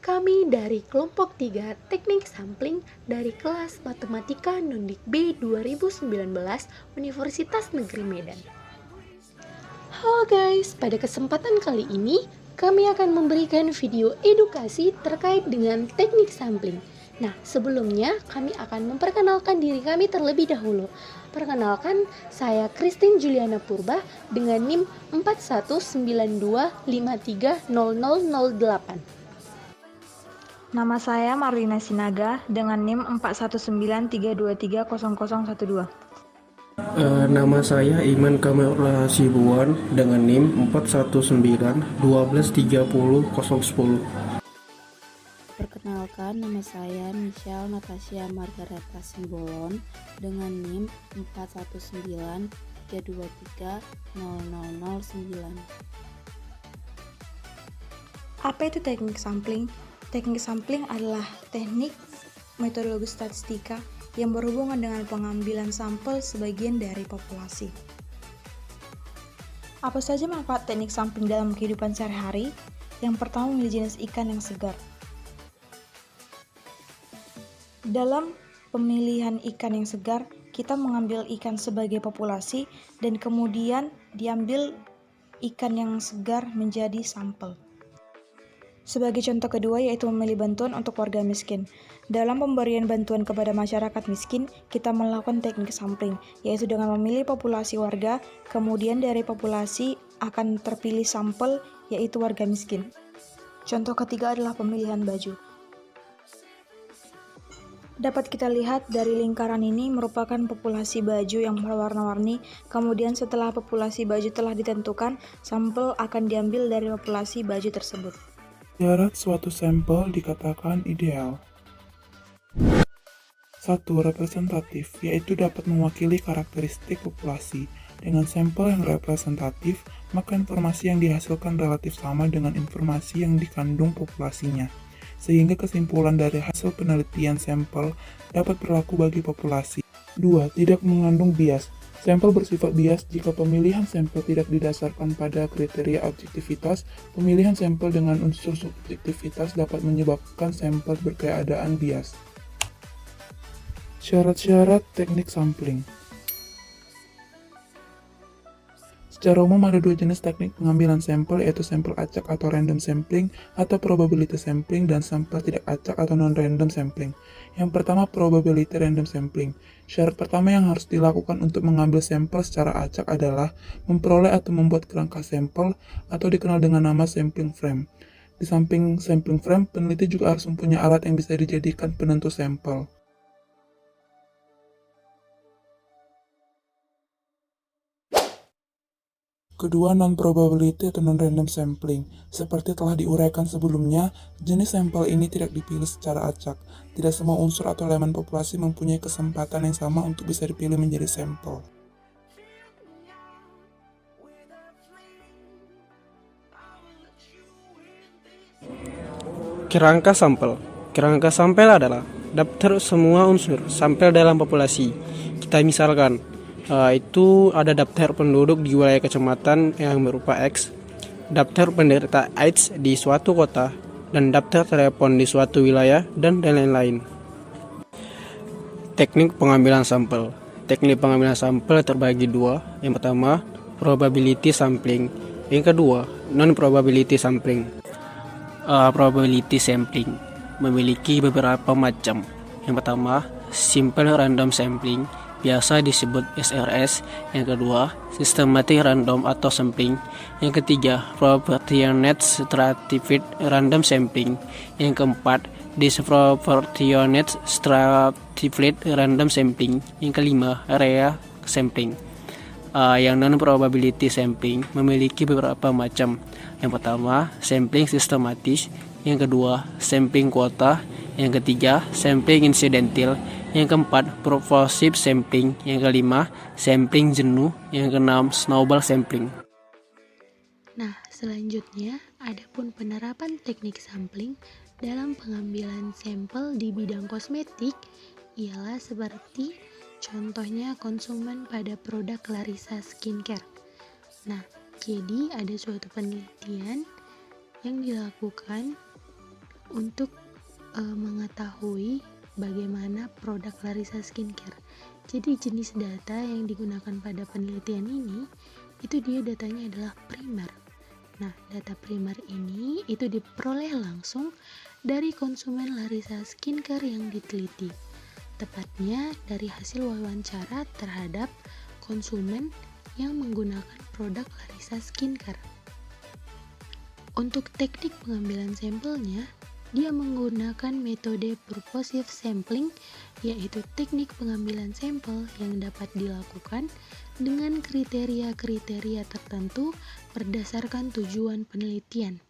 Kami dari kelompok 3 Teknik Sampling dari kelas Matematika Nondik B 2019 Universitas Negeri Medan. Halo guys, pada kesempatan kali ini kami akan memberikan video edukasi terkait dengan teknik sampling. Nah, sebelumnya kami akan memperkenalkan diri kami terlebih dahulu. Perkenalkan, saya Christine Juliana Purba dengan NIM 4192530008. Nama saya Marlina Sinaga dengan NIM 4193230012. Nama saya Iman Kamarul Hasibuan dengan NIM 419-1230-010. Perkenalkan, nama saya Michelle Natasha Margareta Simbolon dengan NIM 419-323-0009. Apa itu teknik sampling? Teknik sampling adalah teknik metodologi statistika yang berhubungan dengan pengambilan sampel sebagian dari populasi. Apa saja manfaat teknik sampling dalam kehidupan sehari-hari? Yang pertama, memilih jenis ikan yang segar. Dalam pemilihan ikan yang segar, kita mengambil ikan sebagai populasi dan kemudian diambil ikan yang segar menjadi sampel. Sebagai contoh kedua yaitu memilih bantuan untuk warga miskin. Dalam pemberian bantuan kepada masyarakat miskin, kita melakukan teknik sampling, yaitu dengan memilih populasi warga, kemudian dari populasi akan terpilih sampel, yaitu warga miskin. Contoh ketiga adalah pemilihan baju. Dapat kita lihat dari lingkaran ini merupakan populasi baju yang berwarna-warni. Kemudian setelah populasi baju telah ditentukan, sampel akan diambil dari populasi baju tersebut. Syarat suatu sampel dikatakan ideal. 1. Representatif, yaitu dapat mewakili karakteristik populasi. Dengan sampel yang representatif, maka informasi yang dihasilkan relatif sama dengan informasi yang dikandung populasinya, sehingga kesimpulan dari hasil penelitian sampel dapat berlaku bagi populasi. 2. Tidak mengandung bias. Sampel bersifat bias jika pemilihan sampel tidak didasarkan pada kriteria objektivitas. Pemilihan sampel dengan unsur subjektivitas dapat menyebabkan sampel berkeadaan bias. Syarat-syarat teknik sampling. Secara umum ada dua jenis teknik pengambilan sampel, yaitu sampel acak atau random sampling atau probability sampling, dan sampel tidak acak atau non-random sampling. Yang pertama, probability random sampling. Syarat pertama yang harus dilakukan untuk mengambil sampel secara acak adalah memperoleh atau membuat kerangka sampel atau dikenal dengan nama sampling frame. Di samping sampling frame, peneliti juga harus mempunyai alat yang bisa dijadikan penentu sampel. Kedua, non-probability atau non-random sampling. Seperti telah diuraikan sebelumnya, jenis sampel ini tidak dipilih secara acak. Tidak semua unsur atau elemen populasi mempunyai kesempatan yang sama untuk bisa dipilih menjadi sampel. Kerangka sampel. Kerangka sampel adalah daftar semua unsur sampel dalam populasi. Kita misalkan, itu ada daftar penduduk di wilayah kecamatan yang berupa X, daftar penderita AIDS di suatu kota, dan daftar telepon di suatu wilayah, dan lain-lain. Teknik pengambilan sampel. Teknik pengambilan sampel terbagi dua. Yang pertama, probability sampling. Yang kedua, non-probability sampling. Probability sampling memiliki beberapa macam. Yang pertama, simple random sampling, biasa disebut SRS. Yang kedua, systematic random atau sampling. Yang ketiga, proportionate stratified random sampling. Yang keempat, disproportionate stratified random sampling. Yang kelima, area sampling. Yang non-probability sampling memiliki beberapa macam. Yang pertama, sampling sistematis. Yang kedua, sampling kuota. Yang ketiga, sampling incidental. Yang keempat, purposive sampling. Yang kelima, sampling jenuh. Yang keenam, snowball sampling. Nah, selanjutnya adapun penerapan teknik sampling dalam pengambilan sampel di bidang kosmetik ialah seperti contohnya konsumen pada produk Clarissa Skincare. Nah, jadi ada suatu penelitian yang dilakukan untuk mengetahui bagaimana produk Larissa Skincare. Jadi jenis data yang digunakan pada penelitian ini itu dia datanya adalah primer. Nah, data primer ini itu diperoleh langsung dari konsumen Larissa Skincare yang diteliti. Tepatnya dari hasil wawancara terhadap konsumen yang menggunakan produk Larissa Skincare. Untuk teknik pengambilan sampelnya, dia menggunakan metode purposive sampling, yaitu teknik pengambilan sampel yang dapat dilakukan dengan kriteria-kriteria tertentu berdasarkan tujuan penelitian.